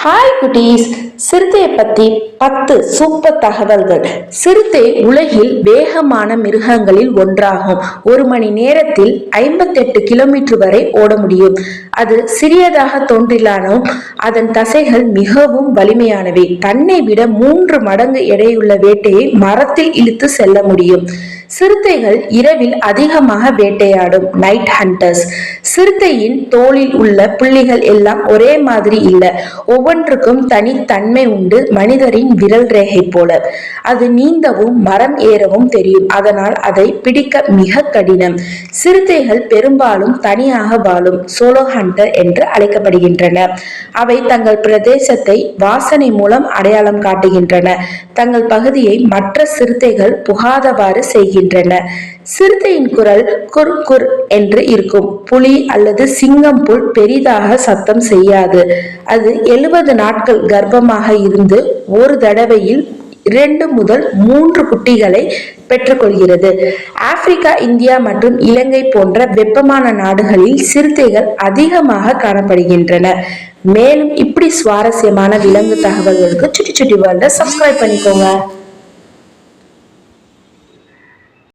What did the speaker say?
Hi குட்டீஸ், சிறுத்தையை பத்தி 10 சூப்பர் தகவல்கள். சிறுத்தை உலகில் வேகமான மிருகங்களில் ஒன்றாகும். 1 மணி நேரத்தில் 58 கிலோமீட்டர் வரை ஓட முடியும். அது சிறியதாக தோன்றினாலும் அதன் தசைகள் மிகவும் வலிமையானவை. தன்னை விட 3 மடங்கு எடையுள்ள வேட்டையை மரத்தில் இழுத்து செல்ல முடியும். சிறுத்தைகள் இரவில் அதிகமாக வேட்டையாடும் நைட் ஹண்டர்ஸ். சிறுத்தையின் தோலில் உள்ள புள்ளிகள் எல்லாம் ஒரே மாதிரி இல்லை. ஒவ்வொன்றுக்கும் தனித்தன்மை உண்டு. மனிதரின் விரல் ரேகை போல. அது நீந்தவும் மரம் ஏறவும் தெரியும். அதனால் அதை பிடிக்க மிக கடினம். சிறுத்தைகள் பெரும்பாலும் தனியாக வாழும் சோலோ ஹண்டர் என்று அழைக்கப்படுகின்றன. அவை தங்கள் பிரதேசத்தை வாசனை மூலம் அடையாளம் காட்டுகின்றன. தங்கள் பகுதியை மற்ற சிறுத்தைகள் புகாதவாறு செய்கின்றன. சிறுத்தையின் குரல் குர் குர் என்று இருக்கும். புலி அல்லது சிங்கம் புல் பெரிதாக சத்தம் செய்யாது. அது 70 நாட்கள் கர்ப்பமாக இருந்து ஒரு தடவையில் 2 முதல் 3 குட்டிகளை பெற்றுக்கொள்கிறது. ஆப்பிரிக்கா, இந்தியா மற்றும் இலங்கை போன்ற வெப்பமான நாடுகளில் சிறுத்தைகள் அதிகமாக காணப்படுகின்றன. மேலும் இப்படி சுவாரஸ்யமான விலங்கு தகவல்களுக்கு சுட்டி சுட்டி வேர்ல்ட சப்ஸ்கிரைப் பண்ணிக்கோங்க.